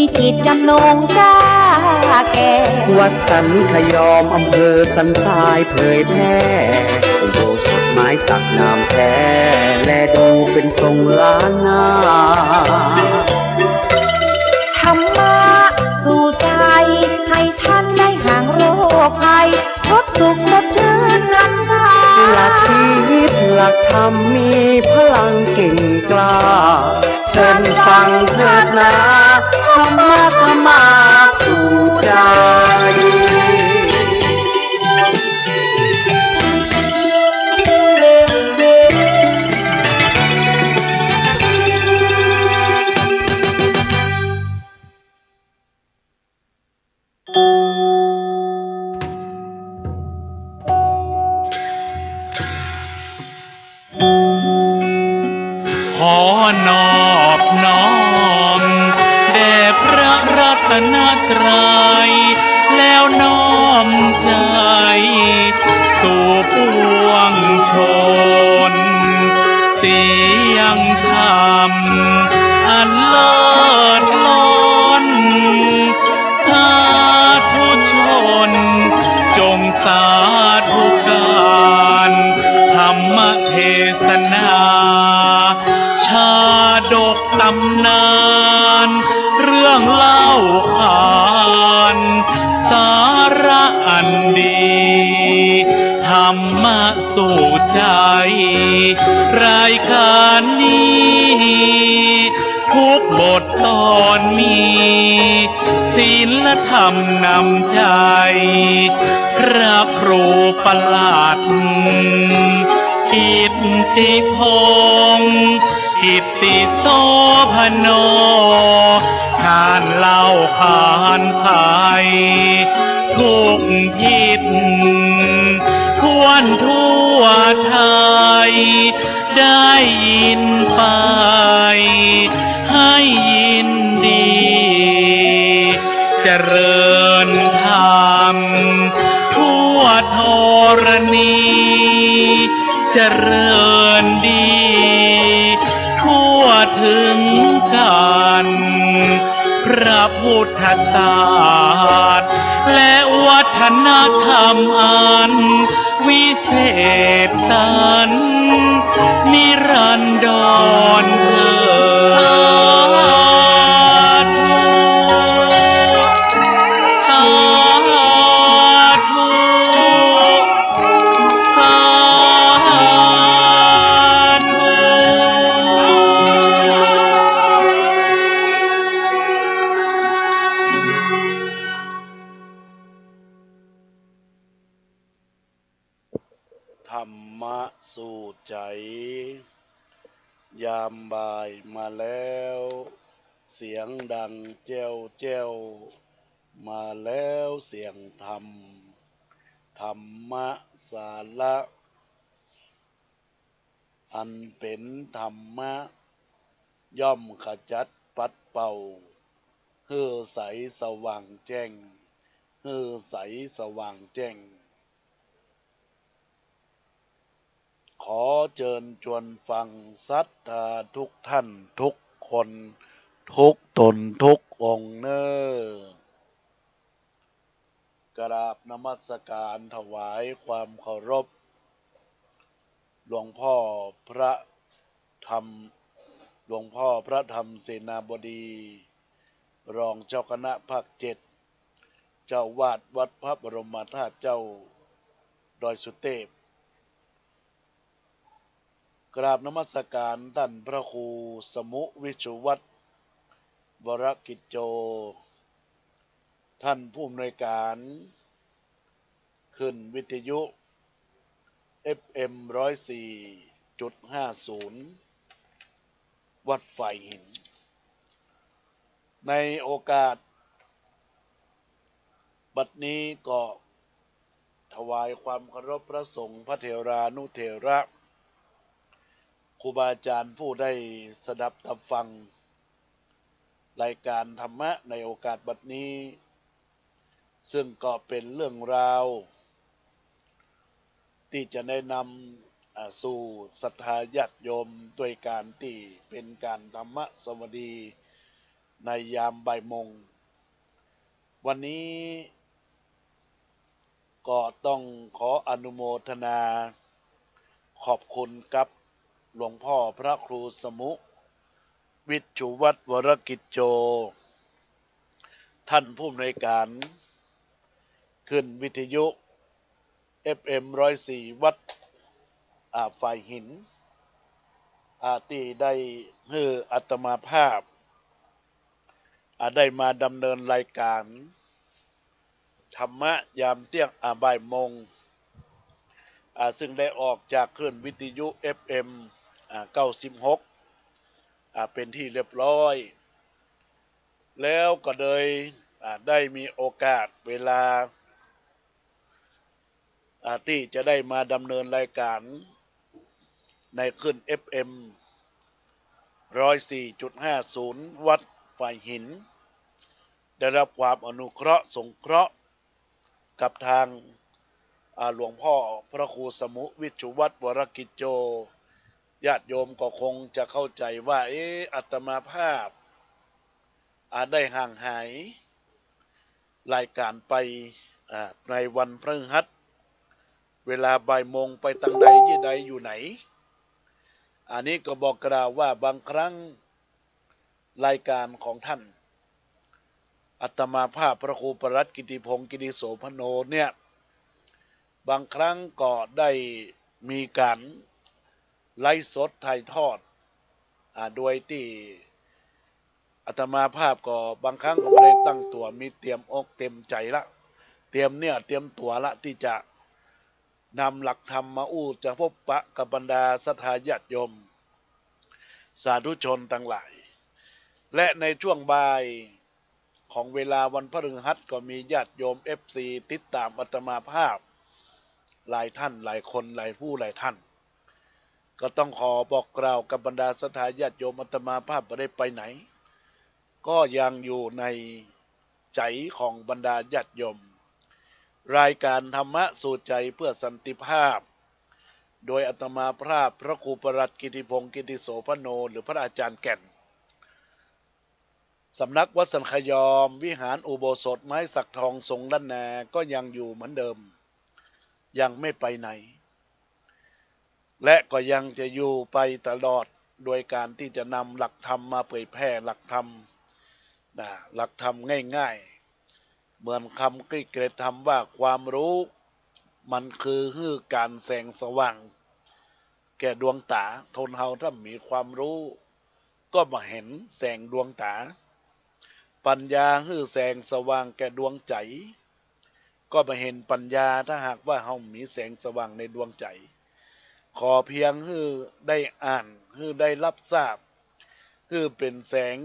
มีจิตจำนงกล้าแก่วัดสันขยอมอำเภอสันทรายเผยแพร่อุโบสถไม้สักงามแท้และดูเป็นทรงล้านนาธรรมะสู่ใจให้ท่านได้ห่างโรคภัยพบสุขสดชื่นรักษาหลักคิดหลักธรรมมีพลังเก่งกล้าเชิญฟังเถิดนะธรรมะธรรมาสู่ใจขอนอบน้อมแด่พระรัตนตรัยแล้วน้อมใจสู่ปวงชนเสียงธรรมอันเลิศล้นสาธุชนจงสาธุการธรรมเทศนาชาดกตำนานเรื่องเล่าขานสาระอันดีธรรมะสู่ใจรายการนี้ทุกบทตอนมีศีลธรรมนำใจพระครูประหลัดกิตติพงศ์กิตติโสภโนขานเล่าขานไทยทุกทิศทั่วทั่วไทยได้ยินไปให้ยินดีเจริญธรรมทั่วธรณีเจริญดีทั่วถึงกันพระพุทธศาสตร์และวัฒนธรรมอันวิเศษสันนิรันดรเถิดสาธุสาธุ ธรรมะสู่ใจยามบ่ายมาแล้วเสียงดังแจ้วแจ้วมาแล้วเสียงธรรมธรรมะสาระอันเป็นธรรมะย่อมขจัดปัดเป่าเฮือใสสว่างแจ้งเฮือใสสว่างแจ้งขอเชิญชวนฟังศรัทธาทุกท่านทุกคนทุกตนทุกองค์เนอกราบนมัสการถวายความเคารพหลวงพ่อพระธรรมเสนาบดีรองเจ้าคณะภาค7เจ้าวาดวัดพระบรมธาตุเจ้าดอยสุเทพกราบนมัสการท่านพระครูสมุวิชุวัฒน์วรกิจโจท่านผู้อำนวยการขึ้นวิทยุ FM 104.50 วัดไฟหินในโอกาสบัดนี้ก็ถวายความเคารพพระสงฆ์พระเถรานุเถระครูบาอาจารย์ผู้ได้สดับตับฟังรายการธรรมะในโอกาสบัดนี้ซึ่งก็เป็นเรื่องราวที่จะแนะนำสู่ศรัทธาญาติโยมด้วยการที่เป็นการธรรมะสวัสดี ในยามบ่ายโมงวันนี้ก็ต้องขออนุโมทนาขอบคุณกับหลวงพ่อพระครูสมุ วิชุวัฒน์วรกิจโจ ท่านผู้อำนวยการขึ้นวิทยุ FM 104 วัดฝ่ายหินที่ได้ให้อาตมาภาพได้มาดำเนินรายการธรรมะยามเที่ยงบ่ายโมงซึ่งได้ออกจากคลื่นวิทยุ FM 96เป็นที่เรียบร้อยแล้วก็เลยได้มีโอกาสเวลาที่จะได้มาดำเนินรายการในคลื่น FM 104.50 วัดฝ่ายหินได้รับความอนุเคราะห์สงเคราะห์กับทางหลวงพ่อพระครูสมุ วิชุวัฒน์วรกิจโจญาติโยมก็คงจะเข้าใจว่าอาตมาภาพได้ห่างหายรายการไปในวันพฤหัสเวลาบ่ายโมงไปตั้งใดที่ใดอยู่ไหนอันนี้ก็บอกกล่าวว่าบางครั้งรายการของท่านอาตมาภาพพระครูประรัตน์กิติพงศ์กิติโสพโนเนี่ยบางครั้งก็ได้มีการไลฟ์สดถ่ายทอดโดยที่อาตมาภาพก็บางครั้งก็ไม่ได้ตั้งตัวมีเตรียมอกเต็มใจละเตรียมตัวละที่จะนำหลักธรรมมาจะพบปะกับบรรดาศรัทธาญาติโยมสาธุชนทั้งหลายและในช่วงบ่ายของเวลาวันพฤหัสก็มีญาติโยม FC ติดตามอาตมาภาพหลายท่านหลายคนหลายผู้หลายท่านก็ต้องขอบอกกล่าวกับบรรดาศรัทธาญาติโยมอาตมาภาพไม่ได้ไปไหนก็ยังอยู่ในใจของบรรดาญาติโยมรายการธรรมะสู่ใจเพื่อสันติภาพโดยอาตมาภาพพระครูประรัตน์กิติพงศ์กิติโสพโนหรือพระอาจารย์แก่นสำนักวัดสันขยอมวิหารอุโบสถไม้สักทองทรงล้านนาก็ยังอยู่เหมือนเดิมยังไม่ไปไหนและก็ยังจะอยู่ไปตลอดโดยการที่จะนำหลักธรรมมาเผยแพร่หลักธรรมง่ายๆเหมือนคำกริเกรดธรรมว่าความรู้มันคือการแสงสว่างแก่ดวงตาทนเฮาถ้ามีความรู้ก็มาเห็นแสงดวงตาปัญญาคือแสงสว่างแก่ดวงใจก็มาเห็นปัญญาถ้าหากว่าเฮามีแสงสว่างในดวงใจขอเพียงคือได้อ่านคือได้รับทราบคือเป็นแสง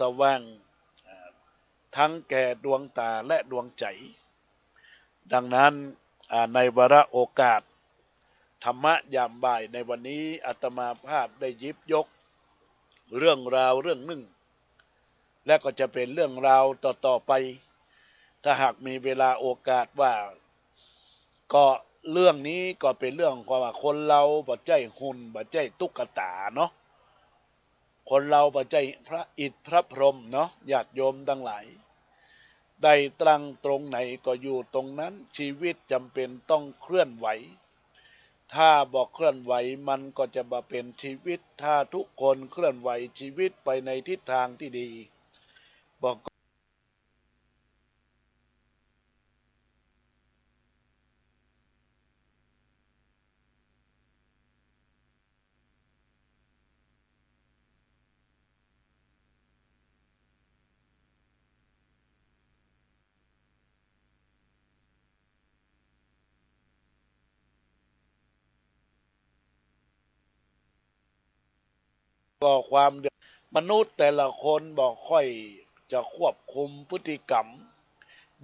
สว่างทั้งแก่ดวงตาและดวงใจดังนั้นในวาระโอกาสธรรมะยามบ่ายในวันนี้อาตมาภาพได้หยิบยกเรื่องราวเรื่องหนึ่งและก็จะเป็นเรื่องราวต่อไปถ้าหากมีเวลาโอกาสว่าก็เรื่องนี้ก็เป็นเรื่องความว่าคนเราบ่ใจหุ่นบ่ใจตุ๊กตาเนาะคนเราบ่ใจพระอิฐพระพรหมเนาะญาติโยมทั้งหลายได้ตั้งตรงไหนก็อยู่ตรงนั้นชีวิตจำเป็นต้องเคลื่อนไหวถ้าบอกเคลื่อนไหวมันก็จะมาเป็นชีวิตถ้าทุกคนเคลื่อนไหวชีวิตไปในทิศทางที่ดีบอกก็ความมนุษย์แต่ละคนบอกค่อยจะควบคุมพฤติกรรม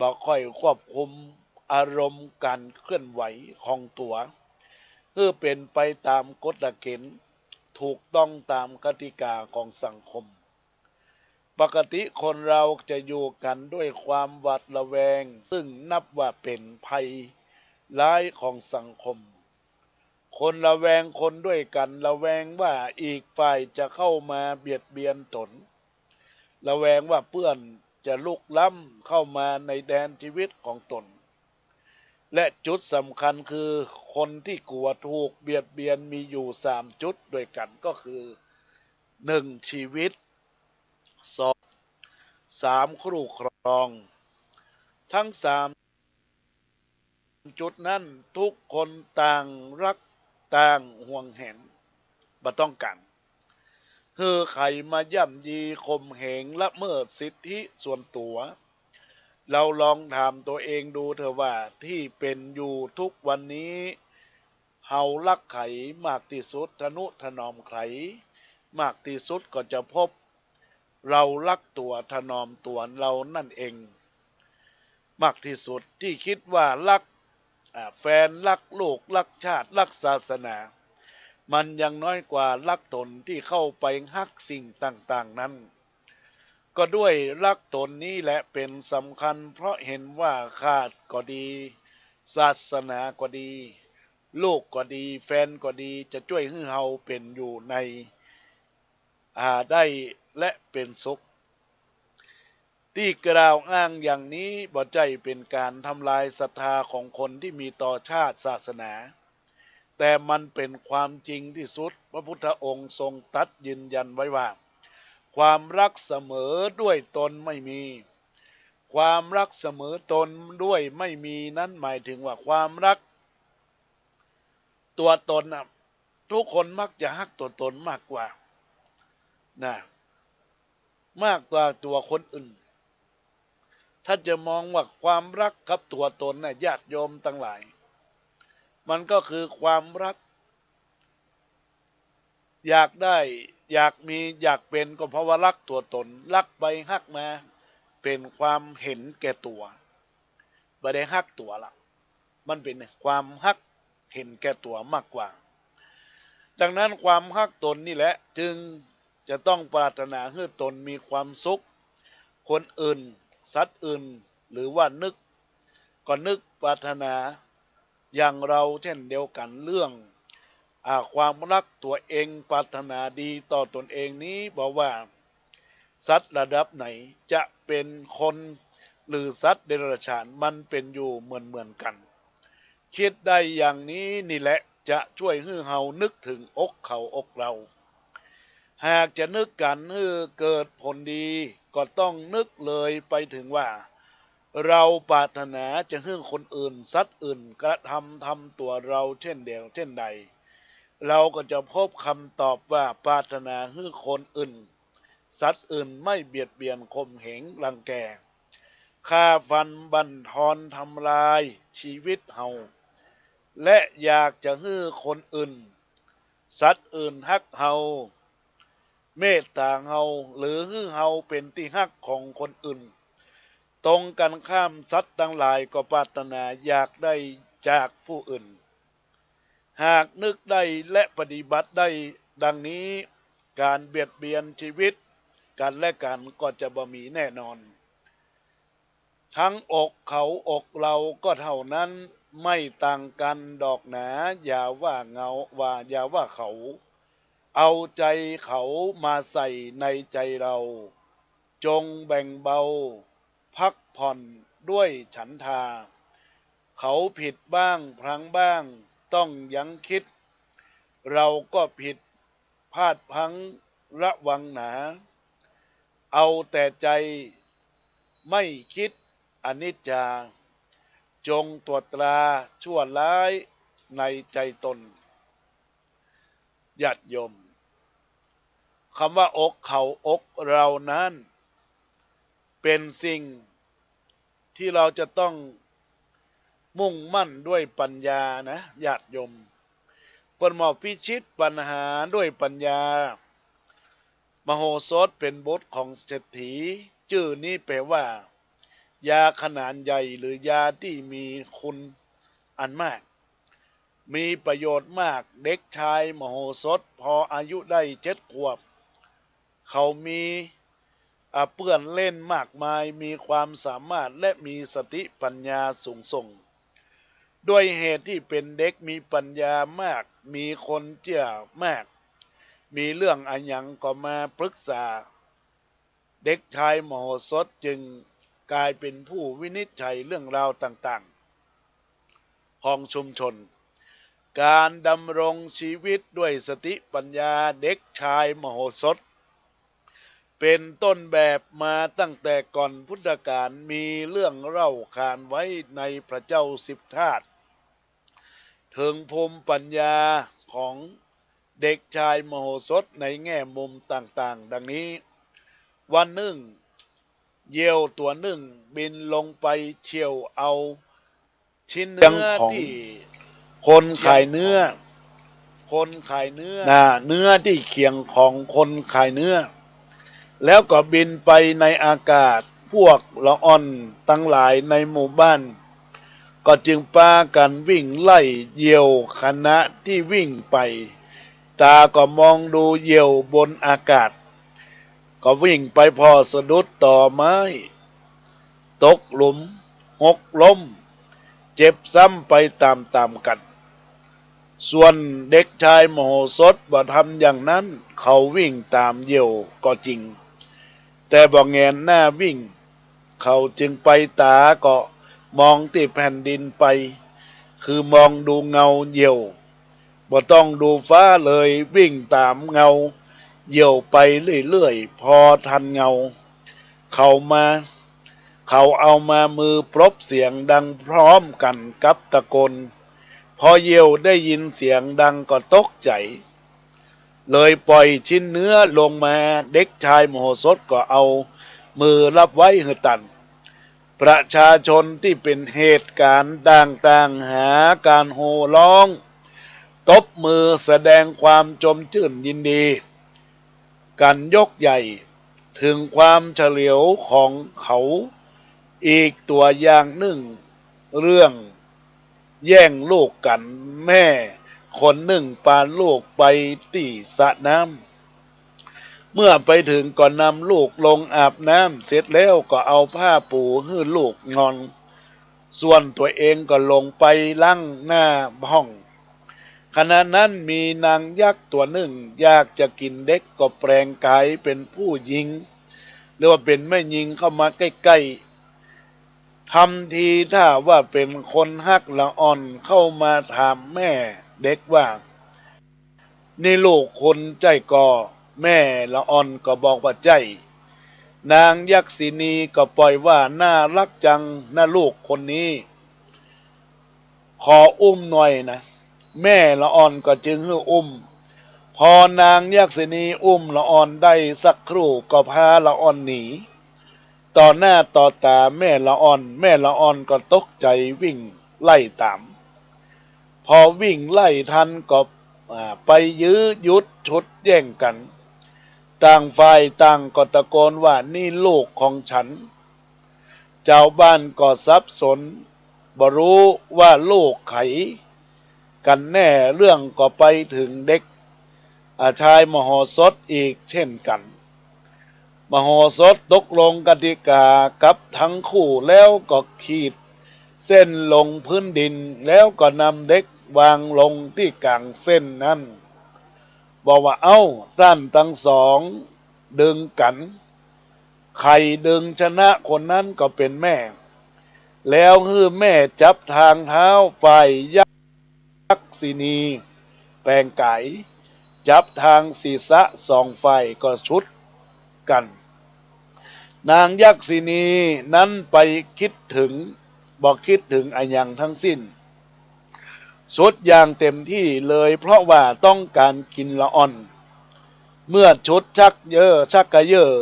บอกค่อยควบคุมอารมณ์การเคลื่อนไหวของตัวเพื่อเป็นไปตามกฎเกณฑ์ถูกต้องตามกติกาของสังคมปกติคนเราจะอยู่กันด้วยความหวาดระแวงซึ่งนับว่าเป็นภัยร้ายของสังคมคนระแวงคนด้วยกันระแวงว่าอีกฝ่ายจะเข้ามาเบียดเบียนตน ระแวงว่าเพื่อนจะลุกล้ำเข้ามาในแดนชีวิตของตนและจุดสำคัญคือคนที่กลัวถูกเบียดเบียนมีอยู่3 จุดด้วยกันก็คือ1ชีวิต2 3คู่ครองทั้ง3 จุดนั้นทุกคนต่างรักต่างห่วงแหนบ่ต้องกันคือใครมาย่ำยีข่มเหงละเมิดสิทธิส่วนตัวเราลองถามตัวเองดูเถอะว่าที่เป็นอยู่ทุกวันนี้เฮารักใครมากที่สุดทนุถนอมใครมากที่สุดก็จะพบเรารักตัวถนอมตัวเรานั่นเองมากที่สุดที่คิดว่ารักแฟนรักโลกรักชาติรักศาสนามันยังน้อยกว่ารักตนที่เข้าไปฮักสิ่งต่างๆนั้นก็ด้วยรักตนนี้แหละเป็นสำคัญเพราะเห็นว่าชาติก็ดีศาสนาก็ดีโลกก็ดีแฟนก็ดีจะช่วยให้เฮาเป็นอยู่ในได้และเป็นสุขที่กล่าวอ้างอย่างนี้บ่ใจเป็นการทำลายศรัทธาของคนที่มีต่อชาติศาสนาแต่มันเป็นความจริงที่สุดพระพุทธองค์ทรงตรัสยืนยันไว้ว่าความรักเสมอด้วยตนไม่มีความรักเสมอตนด้วยไม่มีนั้นหมายถึงว่าความรักตัวตนนะทุกคนมักจะฮักตัวตนมากกว่านะมากกว่าตัวคนอื่นถ้าจะมองว่าความรักกับตัวตนนะญาติโยมทั้งหลายมันก็คือความรักอยากได้อยากมีอยากเป็นก็เพราะว่ารักตัวตนรักไปฮักมาเป็นความเห็นแก่ตัวบ่ได้ฮักตัวละมันเป็นความฮักเห็นแก่ตัวมากกว่าดังนั้นความฮักตนนี่แหละจึงจะต้องปรารถนาให้ตนมีความสุขคนอื่นสัตว์อื่นหรือว่านึกก็นึกปรารถนาอย่างเราเช่นเดียวกันเรื่องความรักตัวเองปรารถนาดีต่อตนเองนี้บอกว่าสัตว์ระดับไหนจะเป็นคนหรือสัตว์เดรัจฉานมันเป็นอยู่เหมือนกันคิดได้อย่างนี้นี่แหละจะช่วยให้เฮานึกถึงอกเขาอกเราหากจะนึกกันให้เกิดผลดีก็ต้องนึกเลยไปถึงว่าเราปรารถนาจะให้คนอื่นสัตว์อื่นกระทำตัวเราเช่นเดียวเช่นใดเราก็จะพบคำตอบว่าปรารถนาให้คนอื่นสัตว์อื่นไม่เบียดเบียนข่มเหงรังแกฆ่าฟันบั่นทอนทำลายชีวิตเฮาและอยากจะให้คนอื่นสัตว์อื่นฮักเฮาเมตตาเฮาหรือให้เฮาเป็นที่ฮักของคนอื่นตรงกันข้ามสัตว์ทั้งหลายก็ปรารถนาอยากได้จากผู้อื่นหากนึกได้และปฏิบัติได้ดังนี้การเบียดเบียนชีวิตกันและกันก็จะบ่มีแน่นอนทั้งอกเขาอกเราก็เท่านั้นไม่ต่างกันดอกหนาอย่าว่าอย่าว่าเขาเอาใจเขามาใส่ในใจเราจงแบ่งเบาพักผ่อนด้วยฉันทาเขาผิดบ้างพลั้งบ้างต้องยั้งคิดเราก็ผิดพลาดพลั้งระวังหนาเอาแต่ใจไม่คิดอนิจจาจงตรวจตราชั่วร้ายในใจตนญาติโยมคำว่าอกเขาอกเรานั้นเป็นสิ่งที่เราจะต้องมุ่งมั่นด้วยปัญญานะญาติโยมปนหมอบพิชิตปัญหาด้วยปัญญามโหสถเป็นบทของเศรษฐีชื่อนี้แปลว่ายาขนาดใหญ่หรือยาที่มีคุณอันมากมีประโยชน์มากเด็กชายมโหสถพออายุได้7 ขวบเขามีเปื้อนเล่นมากมายมีความสามารถและมีสติปัญญาสูงส่งด้วยเหตุที่เป็นเด็กมีปัญญามากมีคนเชื่อมากมีเรื่องอันยังก็มาปรึกษา เด็กชายมโหสถจึงกลายเป็นผู้วินิจฉัยเรื่องราวต่างๆของชุมชนการดำรงชีวิตด้วยสติปัญญาเด็กชายมโหสถเป็นต้นแบบมาตั้งแต่ก่อนพุทธกาลมีเรื่องเล่าขานไว้ในพระเจ้าสิบทาสถึงภูมิปัญญาของเด็กชายมโหสถในแง่มุมต่างๆดังนี้วันหนึ่งเหยี่ยวตัวหนึ่งบินลงไปเฉี่ยวเอาชิ้นเนื้อที่คนขายเนื้อเนื้อที่เคียงของคนขายเนื้อแล้วก็บินไปในอากาศพวกละอ่อนตั้งหลายในหมู่บ้านก็จึงพากันวิ่งไล่เหยี่ยวคณะที่วิ่งไปตาก็มองดูเหยี่ยวบนอากาศก็วิ่งไปพอสะดุดต่อไม้ตกหลุมหกล้มเจ็บซ้ำไปตามๆกันส่วนเด็กชายมโหสถบ่ทำอย่างนั้นเขาวิ่งตามเหยี่ยวก็จริงแต่บ่แงนหน้าวิ่งเขาจึงไปตาก็มองที่แผ่นดินไปคือมองดูเงาเหยี่ยวบ่ต้องดูฟ้าเลยวิ่งตามเงาเหยี่ยวไปเรื่อยๆพอทันเงาเขาเอามามือปรบเสียงดังพร้อมกันกับตะโกนพอเหยี่ยวได้ยินเสียงดังก็ตกใจเลยปล่อยชิ้นเนื้อลงมาเด็กชายมโหสถก็เอามือรับไว้หือตันประชาชนที่เป็นเหตุการณ์ต่างๆหาการโห่ร้องตบมือแสดงความจมชื่นยินดีกันยกใหญ่ถึงความเฉลียวของเขาอีกตัวอย่างหนึ่งเรื่องแย่งลูกกันแม่คนหนึ่งปานลูกไปที่สระน้ำเมื่อไปถึงก็นำลูกลงอาบน้ำเสร็จแล้วก็เอาผ้าปูให้ลูกนอนส่วนตัวเองก็ลงไปล้างหน้าห้องขณะนั้นมีนางยักษ์ตัวหนึ่งอยากจะกินเด็กก็แปลงกายเป็นผู้หญิงหรือว่าเป็นแม่หญิงเข้ามาใกล้ๆทำทีถ้าว่าเป็นคนฮักละอ่อนเข้ามาถามแม่เด็กว่านี่ลูกคนใจก่อแม่ละอ่อนก็บอกว่าใจนางยักษินีก็ปล่อยว่าน่ารักจังน่าลูกคนนี้ขออุ้มหน่อยนะแม่ละอ่อนก็จึงให้อุ้มพอนางยักษินีอุ้มละอ่อนได้สักครู่ก็พาละอ่อนหนีต่อหน้าต่อตาแม่ละอ่อนก็ตกใจวิ่งไล่ตามพอวิ่งไล่ทันก็ไปยื้อยุดชุดแย่งกันต่างฝ่ายต่างก็ตะโกนว่านี่ลูกของฉันเจ้าบ้านก็สับสนบ่รู้ว่าลูกไขกันแน่เรื่องก็ไปถึงเด็กชายมโหสถอีกเช่นกันมโหสถตกลงกติกากับทั้งคู่แล้วก็ขีดเส้นลงพื้นดินแล้วก็นำเด็กวางลงที่กลางเส้นนั้นบอกว่าท่านทั้งสองดึงกันใครดึงชนะคนนั้นก็เป็นแม่แล้วแม่จับทางเท้าฝ่ายยักษินีแปลงกายจับทางศีรษะสองฝ่ายก็ชุดกันนางยักษินีนั้นไปคิดถึงอันอย่างทั้งสิ้นสุดอย่างเต็มที่เลยเพราะว่าต้องการกินละอ่อนเมื่อชุดชักกระเยอะ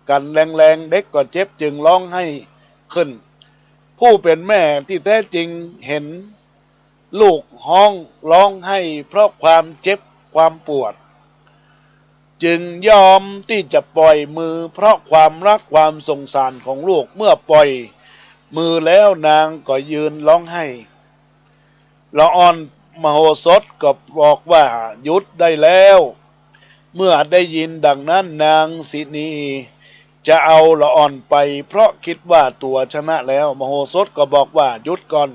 กันแรงๆเด็กก็เจ็บจึงร้องให้ขึ้นผู้เป็นแม่ที่แท้จริงเห็นลูกห้องร้องให้เพราะความเจ็บความปวดจึงยอมที่จะปล่อยมือเพราะความรักความสงสารของลูกเมื่อปล่อยมือแล้วนางก็ยืนร้องไห้ละอ่อนมโหสถก็บอกว่าหยุดได้แล้วเมื่อได้ยินดังนั้นนางสินีจะเอาละอ่อนไปเพราะคิดว่าตัวชนะแล้วมโหสถก็บอกว่าหยุดก่อน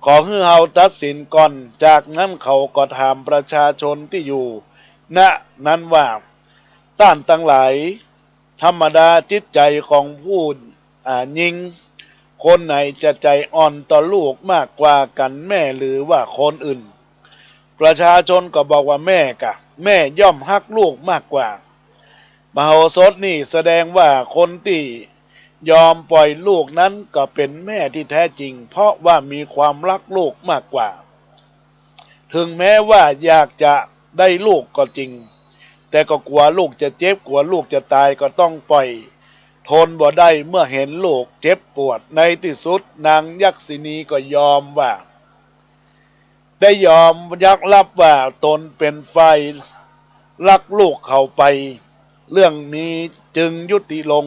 ขอให้เฮาตัดสินก่อนจากนั้นเขาก็ถามประชาชนที่อยู่ณนั้นว่าท่านทั้งหลาย ธรรมดาจิตใจของผู้หญิงคนไหนจะใจอ่อนต่อลูกมากกว่ากันแม่หรือว่าคนอื่นประชาชนก็บอกว่าแม่ย่อมฮักลูกมากกว่ามโหสถนี่แสดงว่าคนที่ยอมปล่อยลูกนั้นก็เป็นแม่ที่แท้จริงเพราะว่ามีความรักลูกมากกว่าถึงแม้ว่าอยากจะได้ลูกก็จริงแต่ก็กลัวลูกจะเจ็บกลัวลูกจะตายก็ต้องปล่อยทนบ่ได้เมื่อเห็นลูกเจ็บปวดในที่สุดนางยักษินีก็ยอมว่าได้ยอมยักรับว่าตนเป็นฝ่ายรักลูกเข้าไปเรื่องนี้จึงยุติลง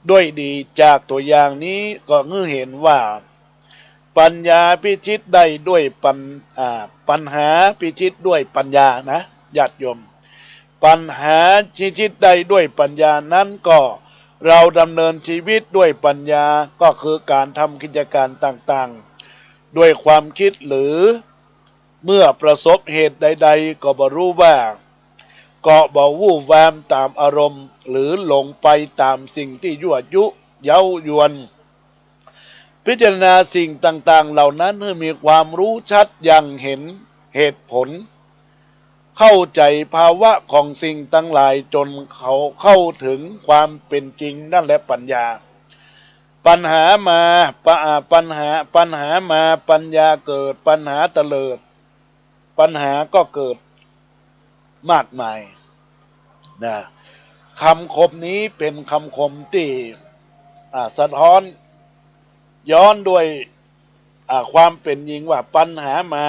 ด้วยดีจากตัวอย่างนี้ก็เห็นว่าปัญญาพิชิตได้ด้วยปัญหาพิชิตด้วยปัญญานะญาติโยมปัญหาพิชิตได้ด้วยปัญญานั้นก็เราดำเนินชีวิตด้วยปัญญาก็คือการทำกิจการต่างๆด้วยความคิดหรือเมื่อประสบเหตุใดๆก็บ่รู้ว่าก็บ่วู่วามตามอารมณ์หรือหลงไปตามสิ่งที่ยั่วยุเย้ายวนพิจารณาสิ่งต่างๆเหล่านั้นให้มีความรู้ชัดอย่างเห็นเหตุผลเข้าใจภาวะของสิ่งทั้งหลายจนเขาเข้าถึงความเป็นจริงนั่นแหละปัญญาปัญหามาปัญหามาปัญญาเกิดปัญหาเตลิดปัญหาก็เกิดมากมายนะคำคมนี้เป็นคำคมที่สะท้อนย้อนด้วยความเป็นจริงว่าปัญหามา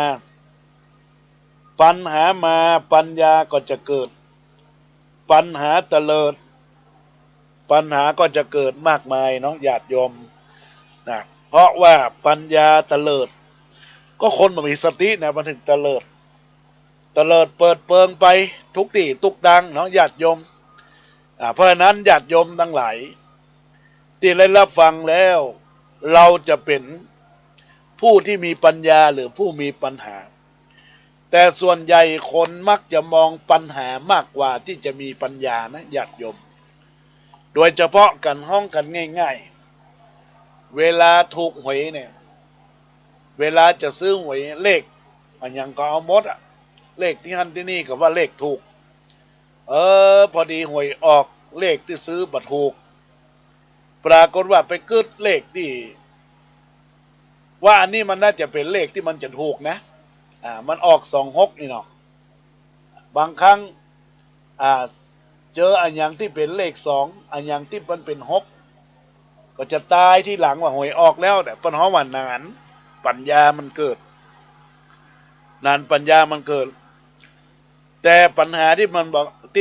ปัญญาก็จะเกิดปัญหาเตลิดปัญหาก็จะเกิดมากมายเนาะญาติโยมนะเพราะว่าปัญญาเตลิดก็คนมันมีสตินะมันถึงเตลิดเปิดเปิงไปทุกที่ทุกดังเนาะญาติโยมเพราะฉะนั้นญาติโยมทั้งหลายที่ได้รับฟังแล้วเราจะเป็นผู้ที่มีปัญญาหรือผู้มีปัญหาแต่ส่วนใหญ่คนมักจะมองปัญหามากกว่าที่จะมีปัญญานะญาติโยมโดยเฉพาะกันห้องกันง่ายๆเวลาถูกหวยเนี่ยเวลาจะซื้อหวยเลขมันยังก็เอาหมดเลขที่นั่นที่นี่ก็ว่าเลขถูกพอดีหวยออกเลขที่ซื้อบัตรถูกปรากฏว่าไปกึดเลขที่ว่าอันนี้มันน่าจะเป็นเลขที่มันจะถูกนะมันออก26นี่เนาะบางครั้งเจออันอย่างที่เป็นเลข2อันอย่างที่มันเป็น6ก็จะตายที่หลังว่าหวยออกแล้วแต่ปัญหาวันนานปัญญามันเกิดนานปัญญามันเกิดแต่ปัญหาที่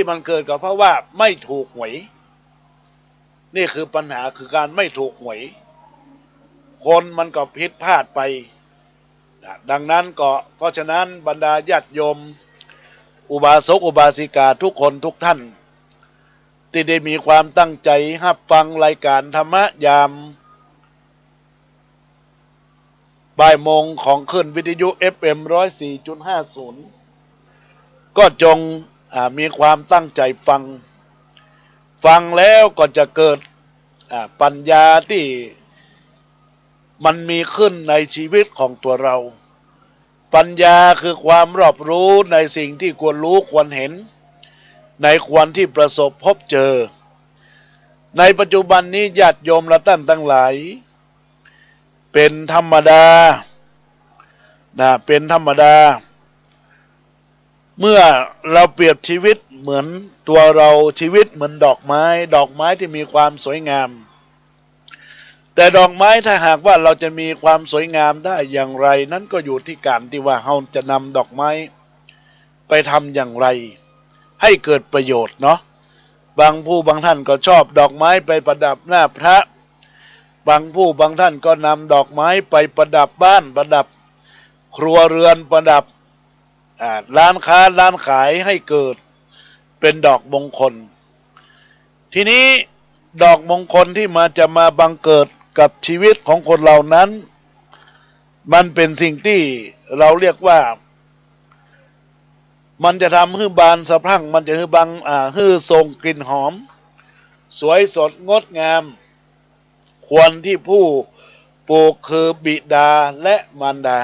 มันเกิดก็เพราะว่าไม่ถูกหวยนี่คือปัญหาคือการไม่ถูกหวยคนมันก็ผิดพลาดไปดังนั้นก็เพราะฉะนั้นบรรดาญาติโยมอุบาสกอุบาสิกาทุกคนทุกท่านที่ได้มีความตั้งใจรับฟังรายการธรรมะยามบ่ายโมงของขึ้นวิทยุ FM 104.50 ก็จงมีความตั้งใจฟังแล้วก็จะเกิดปัญญาที่มันมีขึ้นในชีวิตของตัวเราปัญญาคือความรอบรู้ในสิ่งที่ควรรู้ควรเห็นในควรที่ประสบพบเจอในปัจจุบันนี้ญาติโยมและท่านทั้งหลายเป็นธรรมดาเป็นธรรมดาเมื่อเราเปรียบชีวิตเหมือนตัวเราชีวิตเหมือนดอกไม้ที่มีความสวยงามแต่ดอกไม้ถ้าหากว่าเราจะมีความสวยงามได้อย่างไรนั้นก็อยู่ที่การที่ว่าเราจะนำดอกไม้ไปทำอย่างไรให้เกิดประโยชน์เนาะบางท่านก็ชอบดอกไม้ไปประดับหน้าพระบางท่านก็นำดอกไม้ไปประดับบ้านประดับครัวเรือนประดับร้านค้าร้านขายให้เกิดเป็นดอกมงคลทีนี้ดอกมงคลที่จะมาบังเกิดกับชีวิตของคนเหล่านั้นมันเป็นสิ่งที่เราเรียกว่ามันจะทำให้บานสะพรั่งมันจะให้ให้ส่งกลิ่นหอม สวยสดงดงามควรที่ผู้ปลูกคือบิดาและมารดา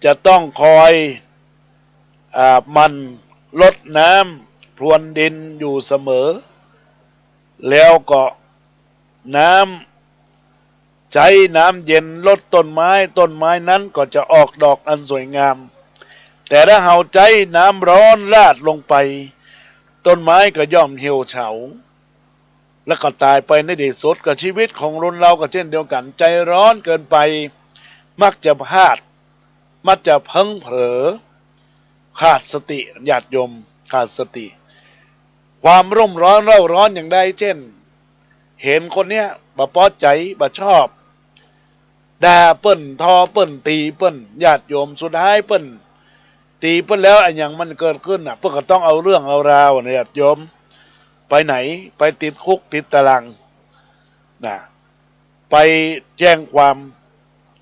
จะต้องคอยมันลดน้ำพรวนดินอยู่เสมอแล้วก็น้ำใช้น้ำเย็นลดต้นไม้นั้นก็จะออกดอกอันสวยงามแต่ถ้าเราใช้น้ำร้อนราดลงไปต้นไม้ก็ย่อมเหี่ยวเฉาแล้วก็ตายไปในที่สุดกับชีวิตของเราก็เช่นเดียวกันใจร้อนเกินไปมักจะพลาดมักจะเพ้อเผลอขาดสติญาติโยมขาดสติความร่มร้อนเร่าร้อนอย่างใดเช่นเห็นคนเนี้ยบ่พอใจบ่ชอบด่าเปิ้นทอเปิ้นตีเปิ้นญาติโยมสุดท้ายเปิ้นตีเปิ้นแล้วไอ้อย่างมันเกิดขึ้นเปิ้นก็ต้องเอาเรื่องเอาราวญาติโยมไปไหนไปติดคุกติดตารางนะไปแจ้งความ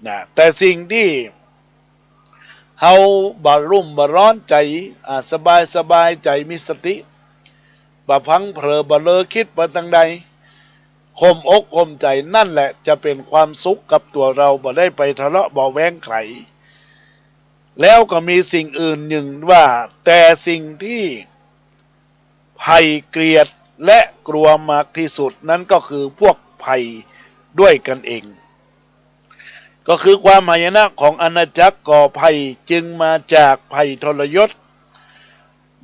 นะแต่สิ่งที่เฮาบ่รุ่มบ่ร้อนใจสบายใจมีสติบ่พังเผลอบ่เลอคิดไปทางใดคมอกคมใจนั่นแหละจะเป็นความสุขกับตัวเราบ่ได้ไปทะเลาะบ่แว้งไขแล้วก็มีสิ่งอื่นหนึ่งว่าแต่สิ่งที่ภัยเกลียดและกลัวมากที่สุดนั้นก็คือพวกภัยด้วยกันเองก็คือความหายนะของอาณาจักรก่อภัยจึงมาจากภัยทรยศ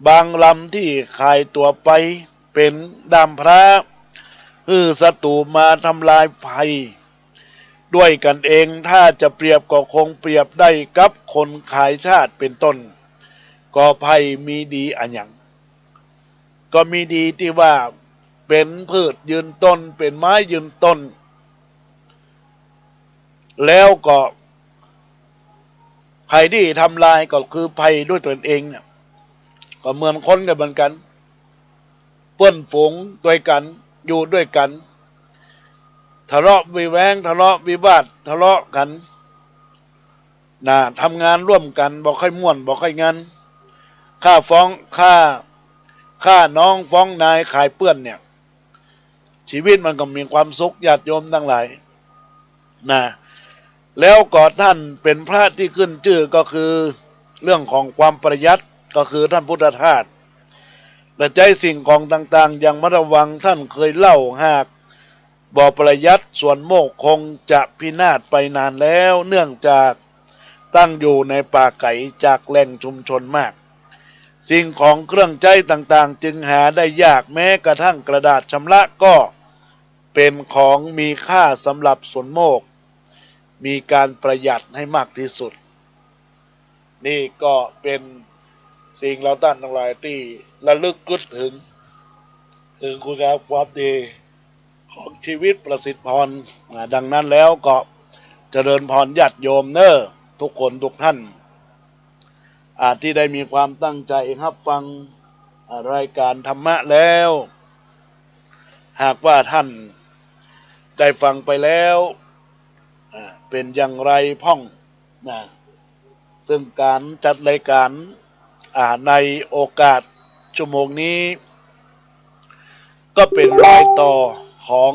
บางลำที่ขายตัวไปเป็นดามพระศัตรูมาทำลายภัยด้วยกันเองถ้าจะเปรียบก็คงเปรียบได้กับคนขายชาติเป็นต้นก่อภัยมีดีอันยังก็มีดีที่ว่าเป็นพืชยืนต้นเป็นไม้ยืนต้นแล้วก็ภัยที่ทำลายก็คือภัยด้วยตนเองเนี่ยก็เหมือนคนกันเหมือนกันเพื่อนฝูงด้วยกันอยู่ด้วยกันทะเลาะวิแวงทะเลาะวิวาททะเลาะกันทำงานร่วมกันบอกค่อยม่วนบอกค่อยงั้นค่าฟ้องค่าน้องฟ้องนายขายเปื้อนเนี่ยชีวิตมันก็มีความสุขญาติโยมทั้งหลายแล้วก็ท่านเป็นพระที่ขึ้นชื่อก็คือเรื่องของความประหยัดก็คือท่านพุทธทาสและใจสิ่งของต่างๆอย่างมัดระวังท่านเคยเล่าหากบ่ประหยัดส่วนโมกคงจะพินาศไปนานแล้วเนื่องจากตั้งอยู่ในป่าไก่จากแหล่งชุมชนมากสิ่งของเครื่องใจต่างๆจึงหาได้ยากแม้กระทั่งกระดาษชำระก็เป็นของมีค่าสำหรับส่วนโมกมีการประหยัดให้มากที่สุดนี่ก็เป็นสิ่งเราตั้งทั้งหลายที่ระลึกกึศถึงคุณงามความดีของชีวิตประสิทธิพรดังนั้นแล้วก็เจริญพรญาติโยมเนอทุกคนทุกท่านที่ได้มีความตั้งใจรับฟังรายการธรรมะแล้วหากว่าท่านได้ฟังไปแล้วเป็นอย่างไรพ่องซึ่งการจัดรายการในโอกาสชั่วโมงนี้ก็เป็นรอยต่อของ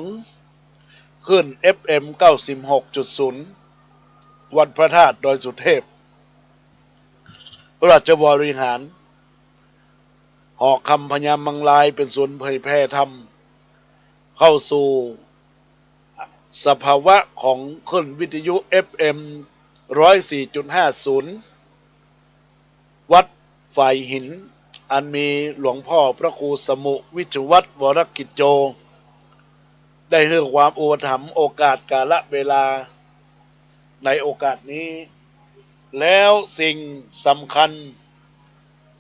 ขึ้น FM 96.0 วัดพระธาตุดอยสุเทพราชบริหารหอกคำพญามังลายเป็นศูนย์เผยแพร่ธรรมเข้าสู่สภาวะของขึ้นวิทยุ FM 104.50 วัดฝ่ายหินอันมีหลวงพ่อพระครูสมุวิชวัตรวรกิจโจได้ให้ความอุปถัมภ์โอกาสกาลเวลาในโอกาสนี้แล้วสิ่งสำคัญ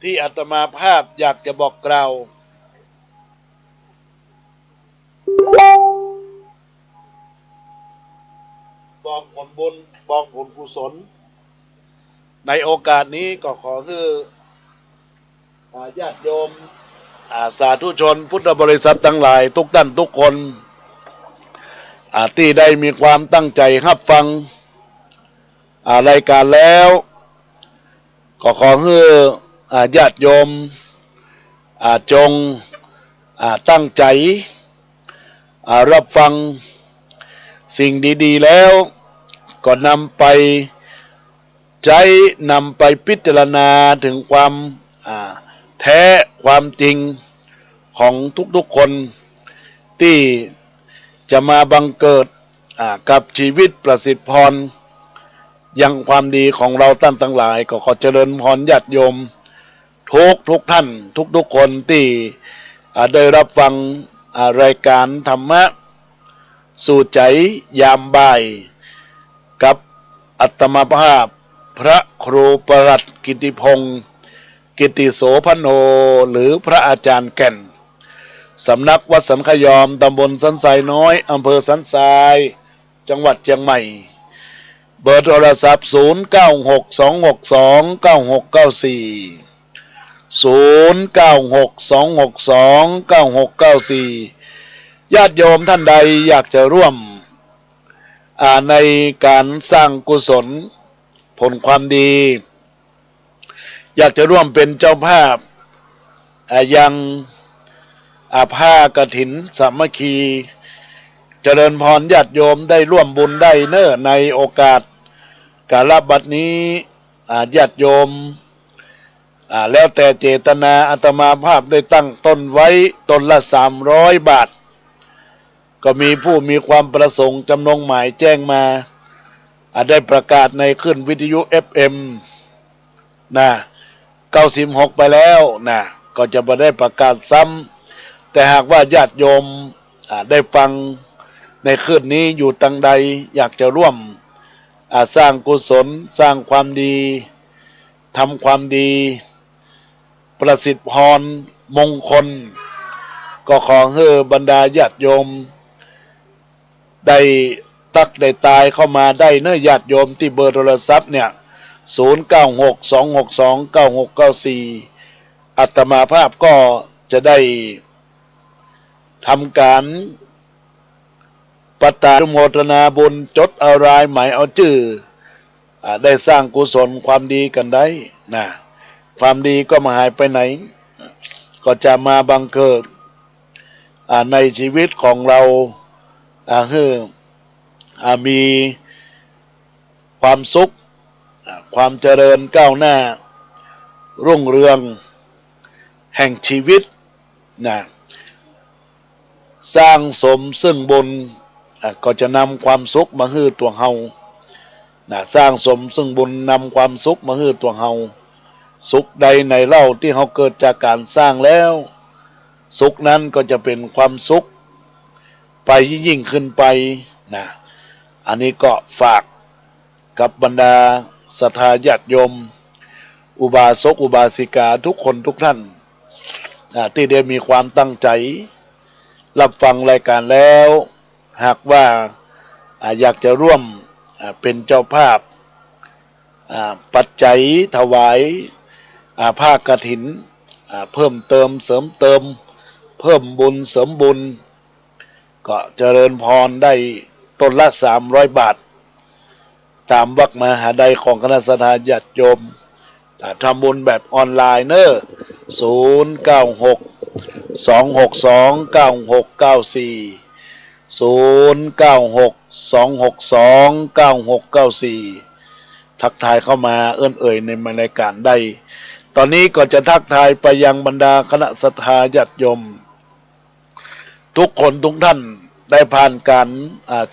ที่อาตมาภาพอยากจะบอกกล่าวบอกผลบุญบอกผลกุศลในโอกาสนี้ก็ขอคือญาติโยมสาธุชนพุทธบริษัททั้งหลายทุกท่านทุกคนที่ได้มีความตั้งใจรับฟังรายการแล้วก็ขอให้ญาติโยมจง ตั้งใจรับฟังสิ่งดีๆแล้วก็นำไปใช้นำไปพิจารณาถึงความแท้ความจริงของทุกๆคนที่จะมาบังเกิดกับชีวิตประสิทธิพรยังความดีของเราท่านทั้งหลายก็ขอเจริญพรญาติโยมทุกท่านทุกคนที่ได้รับฟังรายการธรรมะสู่ใจยามบ่ายกับอัตมาภาพพระครูประหลัดกิติพงศ์กิติโสพโนหรือพระอาจารย์แก่นสำนักวัดสันขยอมตำบลสันทรายน้อยอำเภอสันทรายจังหวัดเชียงใหม่เบอร์โทรศัพท์0962629694 0962629694ญาติโยมท่านใดอยากจะร่วมในการสร้างกุศลผลความดีอยากจะร่วมเป็นเจ้าภาพยังผ้ากฐินสามัคคีเจริญพรญาติโยมได้ร่วมบุญได้เน้อในโอกาสกาลบัดนี้ญาติโยมแล้วแต่เจตนาอาตมาภาพได้ตั้งต้นไว้ต้นละ300 บาทก็มีผู้มีความประสงค์จำนงหมายแจ้งมาได้ประกาศในขึ้นวิทยุ FM 96ไปแล้วก็จะไม่ได้ประกาศซ้ำแต่หากว่าญาติโยมได้ฟังในคืนนี้อยู่ตังใดอยากจะร่วมสร้างกุศลสร้างความดีทำความดีประสิทธิพรมงคลก็ขอให้บรรดาญาติโยมได้ตักได้ตายเข้ามาได้เนื้อญาติโยมที่เบอร์โทรศัพท์เนี่ย0962629694อัตมาภาพก็จะได้ทำการประกาศอนุโมทนาบุญจดเอารายหมายเอาชื่อได้สร้างกุศลความดีกันได้ความดีก็มาหายไปไหนก็จะมาบังเกิดในชีวิตของเราคือมีความสุขความเจริญก้าวหน้ารุ่งเรืองแห่งชีวิตสร้างสมซึ่งบุญก็จะนำความสุขมาให้ตัวเฮาสร้างสมซึ่งบุญนำความสุขมาให้ตัวเฮาสุขใดในเล่าที่เขาเกิดจากการสร้างแล้วสุขนั้นก็จะเป็นความสุขไปยิ่งขึ้นไปอันนี้ก็ฝากกับบรรดาศรัทธาญาติโยมอุบาสกอุบาสิกาทุกคนทุกท่านที่ได้มีความตั้งใจรับฟังรายการแล้วหากว่าอยากจะร่วมเป็นเจ้าภาพปัจจัยถวายผ้ากฐินเพิ่มเติมเสริมเติมเพิ่มบุญเสริมบุญก็เจริญพรได้ต้นละ300 บาทตามวรรคมหาไดของคณะสัตยาญาติโยมทำบุญแบบออนไลน์เนอะ0962629694ทักทายเข้ามาเอื้อนเอ่ยในรายการได้ตอนนี้ก็จะทักทายไปยังบรรดาคณะสัตยาญาติโยมทุกคนทุกท่านได้ผ่านการ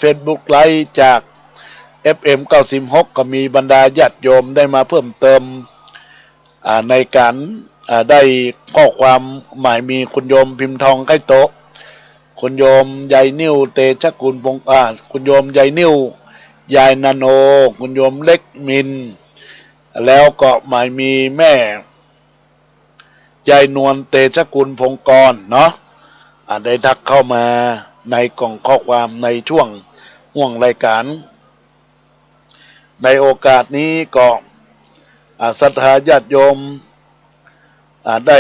Facebook ไลฟ์จาก FM 96ก็มีบรรดาญาติโยมได้มาเพิ่มเติมในการได้ข้อความหมายมีคุณโยมพิมพ์ทองไข่โตะคุณโยมยายนิ้วเตชะกุลพงคุณโยมยายนิ้วยายนาโนคุณโยมเล็กมินแล้วก็หมายมีแม่ยายนวลเตชะกุลพงกรเนาะได้ทักเข้ามาในกล่องข้อความในช่วงห่วงรายการในโอกาสนี้ก็ศรัทธาญาติโยมได้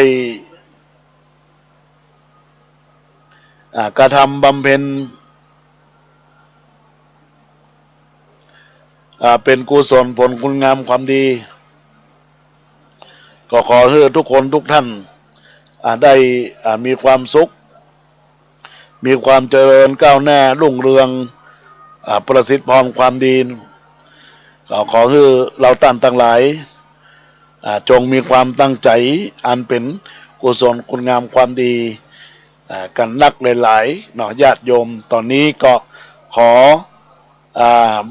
กระทำบำเพ็ญเป็นกุศลผลคุณงามความดีก็ขอให้ทุกคนทุกท่านได้มีความสุข มีความเจริญก้าวหน้ารุ่งเรืองประสิทธิพรความดีก็ขอให้เราท่านทั้งหลายจงมีความตั้งใจอันเป็นกุศลคุณงามความดีกันนักหลายๆเนาะญาติโยมตอนนี้ก็ขอ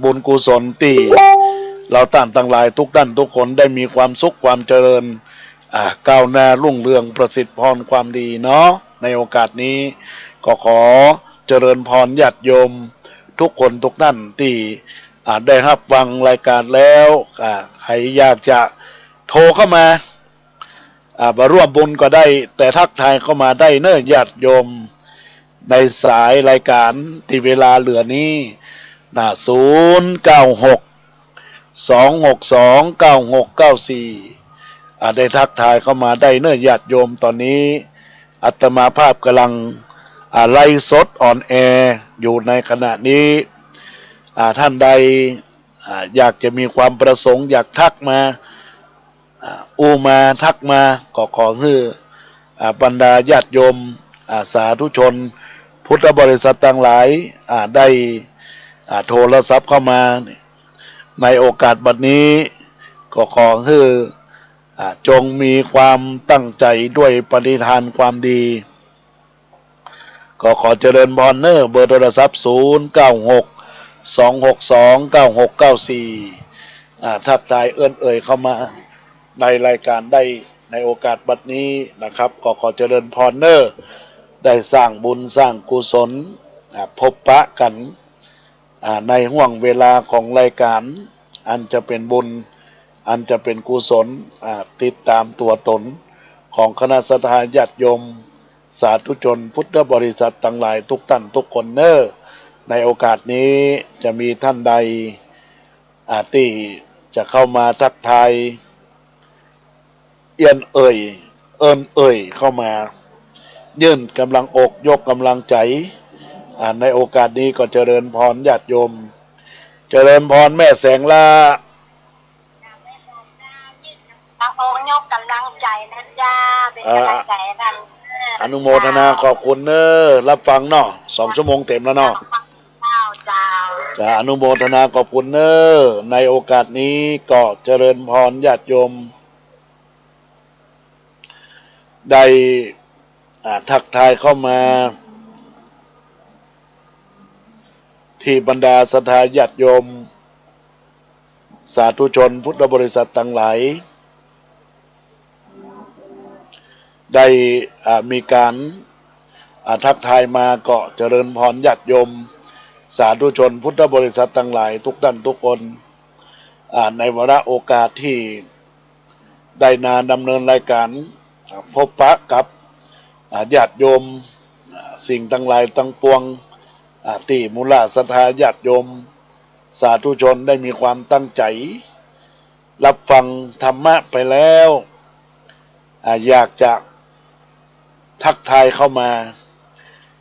บุญกุศลที่เราท่านทั้งหลายทุกท่านทุกคนได้มีความสุขความเจริญก้าวหน้ารุ่งเรืองประสิทธิพรความดีเนาะในโอกาสนี้ก็ขอเจริญพรญาติโยมทุกคนทุกท่านที่ได้รับฟังรายการแล้วใครอยากจะโทรเข้ามามาร่วมบุญก็ได้แต่ทักทายเข้ามาได้เน้อญาติโยมในสายรายการที่เวลาเหลือนี้096-262-9694ได้ทักทายเข้ามาได้เน้อญาติโยมตอนนี้อาตมาภาพกำลังไลฟ์สดออนแอร์อยู่ในขณะนี้ท่านใดอยากจะมีความประสงค์อยากทักมามาทักมาก็ขอให้บรรดาญาติโยมสาธุชนพุทธบริษัทต่างหลายได้โทรศัพท์เข้ามาในโอกาสบัดนี้ก็ขอให้จงมีความตั้งใจด้วยปฏิทานความดีก็ขอเจริญพรเนอเบอร์โทรศัพท์096-262-9694ทักทายเอ่ยเข้ามาในรายการได้ในโอกาสบัดนี้นะครับก็ขอเจริญพรเนอได้สร้างบุญสร้างกุศลพบปะกันในห่วงเวลาของรายการอันจะเป็นบุญอันจะเป็นกุศลติดตามตัวตนของคณะสัตยาติโยมสาธุชนพุทธบริษัททั้งหลายทุกท่านทุกคนเนอในโอกาสนี้จะมีท่านใดที่จะเข้ามาทักทายเอิ้นเข้ามายื่นกำลังอกยกกำลังใจในโอกาสนี้ก็เจริญพรญาติโยมเจริญพรแม่แสงล่าโอ้ยกกำลังใจนะจ้าเป็นกำลังใจกันอนุโมทนาขอบคุณเนอรับฟังเนาะ2 ชั่วโมงเต็มแล้วเนาะจ้าอนุโมทนาขอบคุณเนอในโอกาสนี้ก็เจริญพรญาติโยมได้ทักทายเข้ามาที่บรรดาศรัทธาญาติโยมสาธุชนพุทธบริษัททั้งหลายได้มีการทักทายมาก็เจริญพรญาติโยมสาธุชนพุทธบริษัททั้งหลายทุกท่านทุกคนในวาระโอกาสที่ได้ดำเนินรายการพบปะกับญาติโยมสิ่งทั้งหลายทั้งปวงที่มูลศรัทธาญาติโยมสาธุชนได้มีความตั้งใจรับฟังธรรมะไปแล้วอยากจะทักทายเข้ามา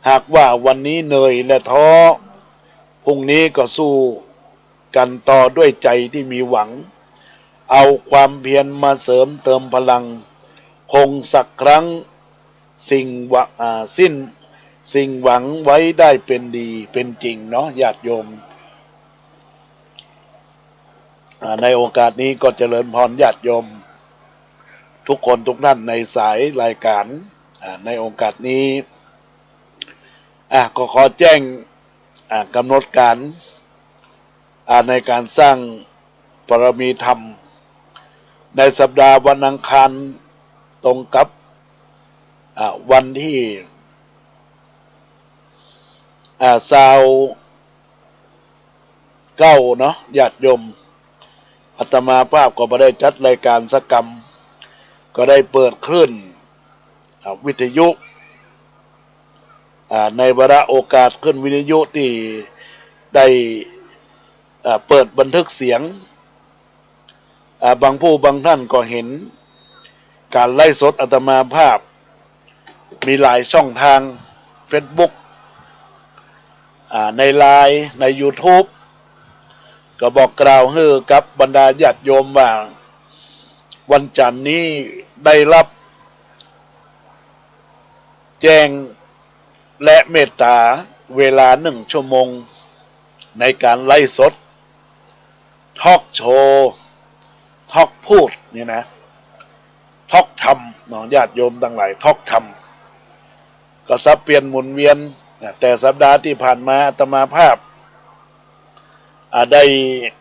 หากว่าวันนี้เหนื่อยและท้อพรุ่งนี้ก็สู้กันต่อด้วยใจที่มีหวังเอาความเพียรมาเสริมเติมพลังคงสักครั้งสิ่งหวังไว้ได้เป็นดีเป็นจริงเนาะญาติโยมในโอกาสนี้ก็เจริญพรญาติโยมทุกคนทุกท่านในสายรายการในโอกาสนี้ก็ขอแจ้งกำหนดการในการสร้างปรมีธรรมในสัปดาห์วันอังคารตรงกับวันที่29เนาะญาติโยมอาตมาภาพก็ไม่ได้จัดรายการสักกรรมก็ได้เปิดคลื่นวิทยุในวาระโอกาสขึ้นวิทยุที่ได้เปิดบันทึกเสียงบางผู้บางท่านก็เห็นการไล่สดอาตมาภาพมีหลายช่องทาง Facebook ในไลน์ใน YouTube ก็บอกกล่าวให้กับบรรดาญาติโยมว่าวันจันทร์นี้ได้รับแจ้ง และเมตตาเวลา1 ชั่วโมงในการไล่สดทอล์กโชว์ทอล์กพูดนี่นะทอล์กธรรมน้องญาติโยมทั้งหลายทอล์กธรรมก็สับเปลี่ยนหมุนเวียนแต่สัปดาห์ที่ผ่านมาอาตมาภาพได้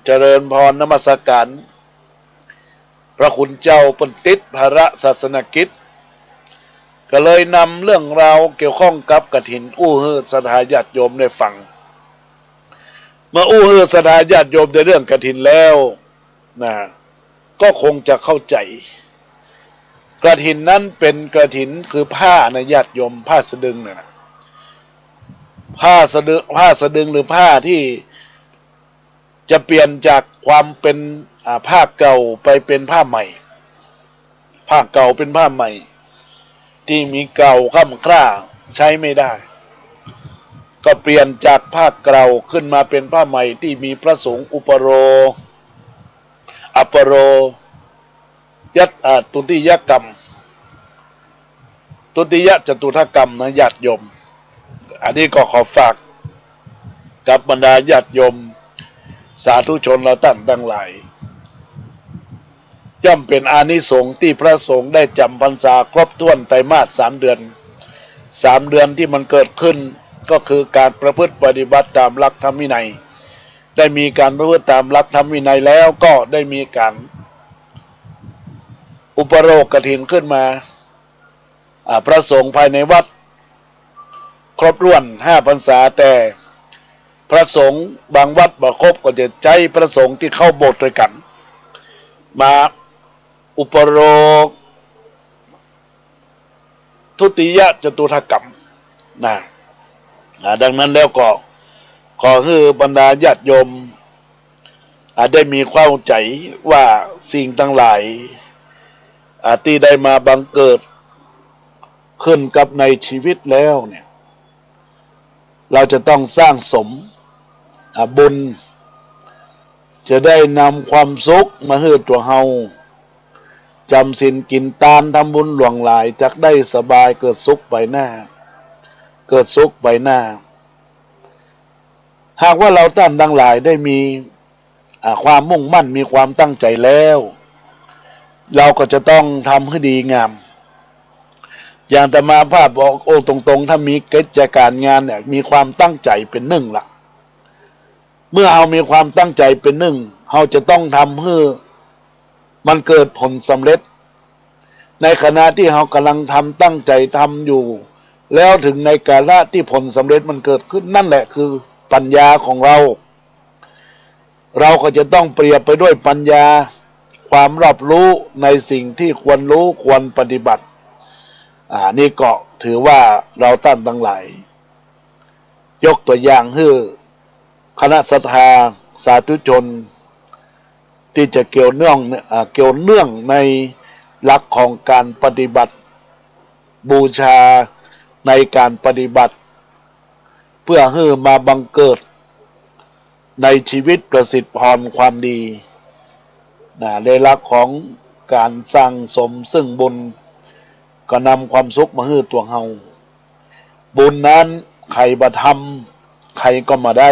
เจริญพรนมัสการพระคุณเจ้าปนติดภาระศาสนกิจก็เลยนำเรื่องราวเกี่ยวข้องกับกฐินอู้ฮือศรัทธาญาติโยมได้ฟังเมื่ออู้ฮือศรัทธาญาติโยมในเรื่องกฐินแล้วนะก็คงจะเข้าใจกฐินนั้นเป็นกฐินคือผ้านะญาติโยมผ้าสะดึงนะผ้าสะดึงหรือผ้าที่จะเปลี่ยนจากความเป็นผ้าเก่าไปเป็นผ้าใหม่ผ้าเก่าเป็นผ้าใหม่ที่มีเก่าค่ำคร่าใช้ไม่ได้ก็เปลี่ยนจากผ้าเก่าขึ้นมาเป็นผ้าใหม่ที่มีพระสงฆ์อุปโรอัปโรยัตตุติยกรรมตุติยจตุถกรรมนะญาติโยมอันนี้ก็ขอฝากกับบรรดาญาติโยมสาธุชนเราตั้งทั้งหลายย่อมเป็นอานิสงส์ที่พระสงฆ์ได้จำพรรษาครบถ้วนไตรมาส3 เดือน3 เดือนที่มันเกิดขึ้นก็คือการประพฤติปฏิบัติตามหลักธรรมวินัยได้มีการประพฤติตามหลักธรรมวินัยแล้วก็ได้มีการอุปโลกกฐินขึ้นมาพระสงฆ์ภายในวัดครบถ้วน5 พรรษาแต่พระสงฆ์บางวัดบ่ครบก็จะใจพระสงฆ์ที่เข้าโบสถ์ด้วยกันมาอุปโลกทุติยจตุถกรรมนะดังนั้นแล้วก็ขอให้บรรดาญาติโยมได้มีความเข้าใจว่าสิ่งทั้งหลายที่ได้มาบังเกิดขึ้นกับในชีวิตแล้วเนี่ยเราจะต้องสร้างสมบุญจะได้นำความสุขมาให้ตัวเฮาจำศีลกินทานทำบุญหลวงหลายจักได้สบายเกิดสุขไปหน้าเกิดสุขไปหน้าหากว่าเราท่านทั้งหลายได้มีความมุ่งมั่นมีความตั้งใจแล้วเราก็จะต้องทำให้ดีงามอย่างอาตมาภาพบอกตรงๆถ้ามีกิจการงานเนี่ยมีความตั้งใจเป็นหนึ่งละเมื่อเรามีความตั้งใจเป็นหนึ่งเราจะต้องทำให้มันเกิดผลสำเร็จในขณะที่เรากำลังทำตั้งใจทำอยู่แล้วถึงในกาลที่ผลสำเร็จมันเกิดขึ้นนั่นแหละคือปัญญาของเราก็จะต้องเปรียบไปด้วยปัญญาความรอบรู้ในสิ่งที่ควรรู้ควรปฏิบัตินี่ก็ถือว่าเราท่านทั้งหลายยกตัวอย่างให้คณะศรัทธาสาธุชนที่จะเกี่ยวเนื่องในหลักของการปฏิบัติบูชาในการปฏิบัติเพื่อให้มาบังเกิดในชีวิตประสิทธิ์พรความดีในหลักของการสร้างสมซึ่งบุญก็นำความสุขมาให้ตัวเฮาบุญนั้นใครบ่ทำใครก็มาได้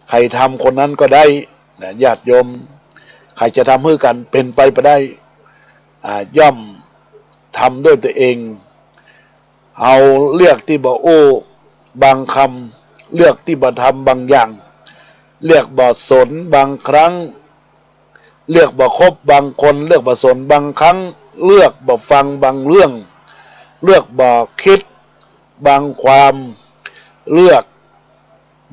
ใครทำคนนั้นก็ได้ญาติโยมใครจะทำให้กันเป็นไปได้ย่อมทำด้วยตัวเองเอาเลือกที่บ่โอ้บางคำเลือกที่บ่ทำบางอย่างเลือกบ่สนบางครั้งเลือกบ่คบบางคนเลือกบ่สนบางครั้งเลือกบ่ฟังบางเรื่องเลือกบ่คิดบางความเลือก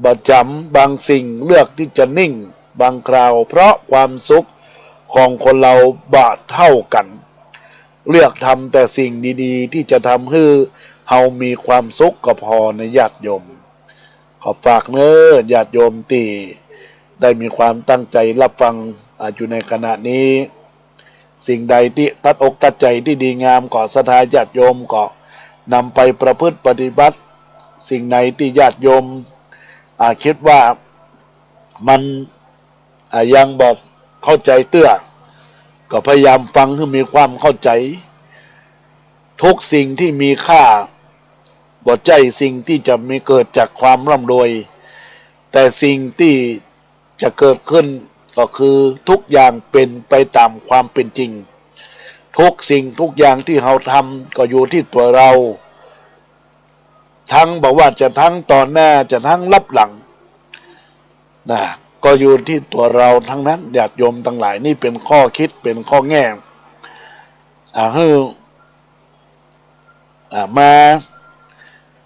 บ่จำบางสิ่งเลือกที่จะนิ่งบางคราวเพราะความสุขของคนเราบ่เท่ากันเลือกทำแต่สิ่งดีๆที่จะทำให้เฮามีความสุขก็พอในญาติโยมขอฝากเน้อญาติโยมที่ได้มีความตั้งใจรับฟังอยู่ในขณะนี้สิ่งใดที่ตัดอกตัดใจที่ดีงามก็ศรัทธาญาติโยมก็นำไปประพฤติปฏิบัติสิ่งไหนที่ญาติโยมคิดว่ามันยังบอกเข้าใจเตื้อก็พยายามฟังให้มีความเข้าใจทุกสิ่งที่มีค่า บ่ใจสิ่งที่จะมีเกิดจากความร่ำรวย แต่สิ่งที่จะเกิดขึ้นก็คือทุกอย่างเป็นไปตามความเป็นจริงทุกสิ่งทุกอย่างที่เราทำก็อยู่ที่ตัวเราทั้งบอกว่าจะทั้งต่อหน้าจะทั้งรับหลังนะก็อยู่ที่ตัวเราทั้งนั้นญาติโยมทั้งหลายนี่เป็นข้อคิดเป็นข้อแง่มา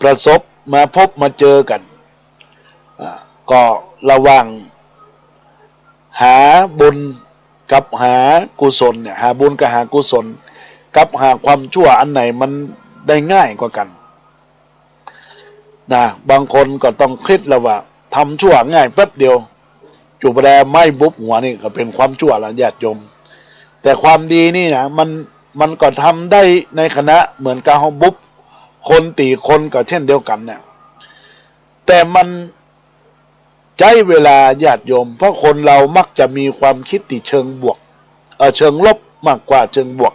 ประสบมาพบมาเจอกันก็ระวังหาบุญกับหากุศลเนี่ยหาบุญกับหากุศลกับหาความชั่วอันไหนมันได้ง่ายกว่ากันนะบางคนก็ต้องคิดแล้วว่าทำชั่วง่ายแป๊บเดียวจุบแลไม่บุบหัวนี่ก็เป็นความชั่วละญาติโยมแต่ความดีนี่นะมันก็ทำได้ในคณะเหมือนกับเขาบุบคนตีคนก็เช่นเดียวกันเนี่ยแต่มันใช้เวลาญาติโยมเพราะคนเรามักจะมีความคิดที่เชิงบวกเชิงลบมากกว่าเชิงบวก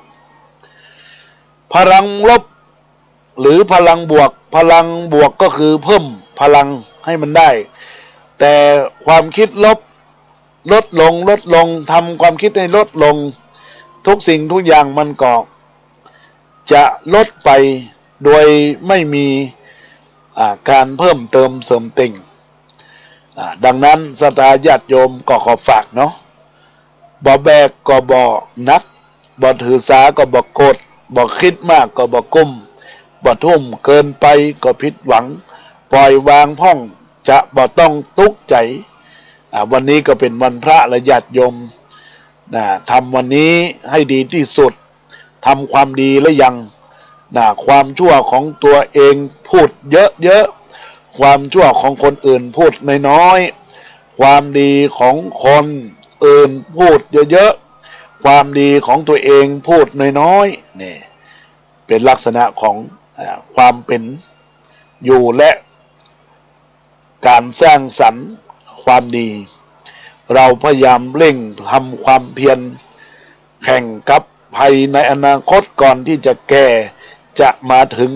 พลังลบหรือพลังบวกก็คือเพิ่มพลังให้มันได้แต่ความคิดลบลดลงทำความคิดให้ลดลงทุกสิ่งทุกอย่างมันก็จะลดไปโดยไม่มีการเพิ่มเติมเสริมติ่งดังนั้นศรัทธาญาติโยมก็ขอฝากเนาะบ่แบกก็บ่นักบ่ถือสาก็บ่โกรธบ่คิดมากก็บ่กุ้มบ่ทุ่มเกินไปก็ผิดหวังปล่อยวางพ่องจะบ่ต้องตุกใจวันนี้ก็เป็นวันพระและญาติโยมทำวันนี้ให้ดีที่สุดทำความดีแล้วยังความชั่วของตัวเองพูดเยอะความชั่วของคนอื่นพูดน้อยความดีของคนอื่นพูดเยอะความดีของตัวเองพูดน้อยนี่เป็นลักษณะของความเป็นอยู่และการสร้างสรรค์ความดีเราพยายามเร่งทำความเพียรแข่งกับภัยในอนาคตก่อนที่จะแก่จะมาถึง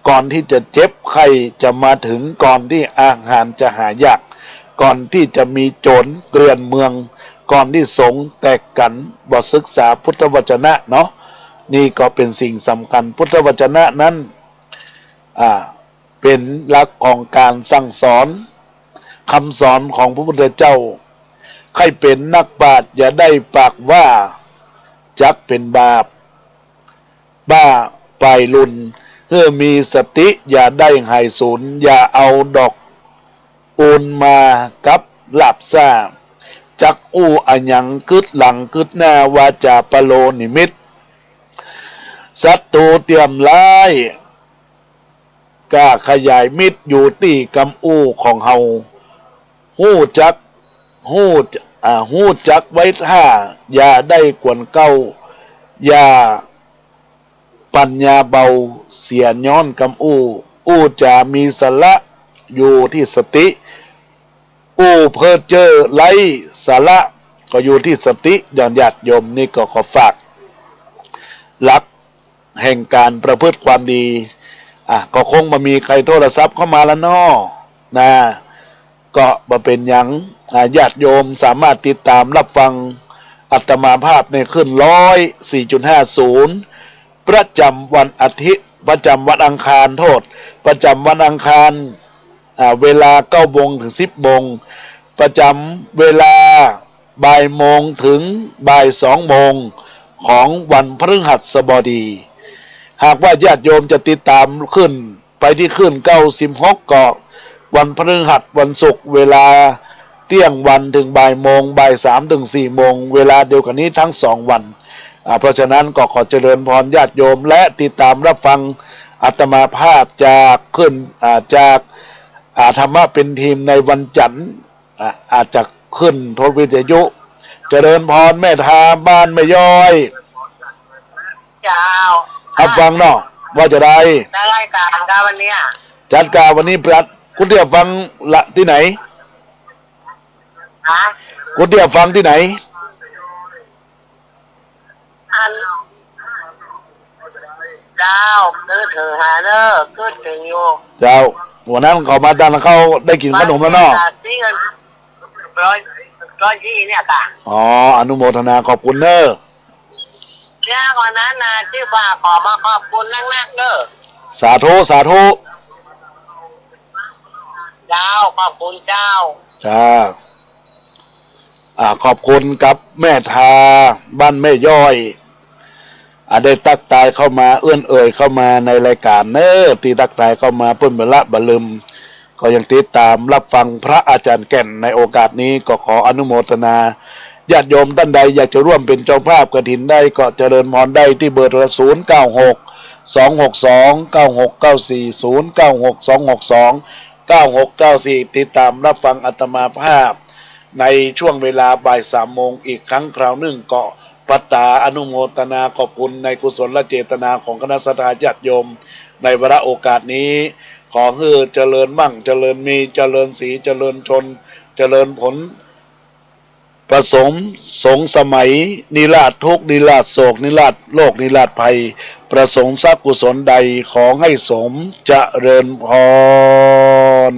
ก่อนที่จะเจ็บไข้จะมาถึงก่อนที่อาหารจะหายากก่อนที่จะมีโจรเกลื่อนเมืองก่อนที่สงฆ์แตกกันบ่ศึกษาพุทธวจนะเนาะนี่ก็เป็นสิ่งสำคัญพุทธวจนะนั้นเป็นหลักของการสั่งสอนคำสอนของพระพุทธเจ้าใครเป็นนักปราชญ์อย่าได้ปากว่าจักเป็นบาปบ้าไปลุนเพื่อมีสติอย่าได้หายสูญอย่าเอาดอกอูนมากับหลับซ่าจักอู้อันยังกึดหลังกึดหน้าวาจาปโลนิมิตศัตรูเตรียมร้ายกล้าขยายมิตรอยู่ตีกำอู้ของเฮาหู้จักไว้ท่าอย่าได้กวนเก้าอย่าปัญญาเบาเสียย้อนกำอู้จะมีสละอยู่ที่สติเพ้อเจ้อไร้สาระก็อยู่ที่สติญาติโยมนี่ก็ขอฝากหลักแห่งการประพฤติความดีก็คงมามีใครโทรศัพท์เข้ามาแล้วน้อนะก็มาเป็นอย่างญาติโยมสามารถติดตามรับฟังอัตมาภาพในขึ้น104.50ประจำวันอาทิตย์ประจำวันอังคารประจำวันอังคารเวลา 9 โมงถึง 10 โมงประจำเวลาบ่ายโมงถึงบ่าย 2 โมงของวันพฤหัสบดีหากว่าญาติโยมจะติดตามขึ้นไปที่ขึ้น96ก็วันพฤหัสวันศุกร์เวลาเที่ยงวันถึงบ่ายโมงบ่าย3ถึง4โมงเวลาเดียวกันนี้ทั้ง2วันเพราะฉะนั้นก็ขอเจริญพรญาติโยมและติดตามรับฟังอาตมาภาพจากขึ้นจากธรรมะเป็นทีมในวันจันทร์อาจจะขึ้นโทรวิทยุเจริญพรแม่ทาบ้านแม่ย้อยเจ้ารับฟังเนาะว่าจะได้รายการกันวันนี้จัดการวันนี้ประคุณเดียวฟังละที่ไหนคุณเดียวฟังที่ไหน เจ้าซื้อถือหาเนอซื้อถืออยู่ เจ้าวันนั้นเขามาดันเขาได้กินขนมแล้วเนาะ ที่เงินร้อยที่เนี่ยค่ะ อ๋ออนุโมทนาขอบคุณเนอะ เนี่ยก่อนนั้นนะที่ฝากขอมาขอบคุณนักๆเนอะ สาธุสาธุ เจ้าขอบคุณเจ้า จ้าขอบคุณกับแม่ทาบ้านแม่ย่อยได้ตักตายเข้ามาเอื้อนเอ่ยเข้ามาในรายการเนอตีตักตายเข้ามาเพิ่นบละบลืมก็ยังติดตามรับฟังพระอาจารย์แก่นในโอกาสนี้ก็ขออนุโมทนาญาติโยมท่านใดอยากจะร่วมเป็นเจ้าภาพกฐินได้ก็เจริญพรได้ที่เบอร์โทร096-262-9694 ติดตามรับฟังอาตมาภาพในช่วงเวลาบ่าย3 โมงอีกครั้งคราวหนึ่งก็ปัตตาอนุโมทนาขอบคุณในกุศลและเจตนาของคณะสัตยาติโยมในวาระโอกาสนี้ขอให้เจริญมั่งเจริญมีเจริญสีเจริญชนเจริญผลประสมสงสมัยนิราชทุกนิราชโศกนิราชโลกนิราชภัยประสงค์ทรัพย์กุศลใดขอให้สมเจริญพร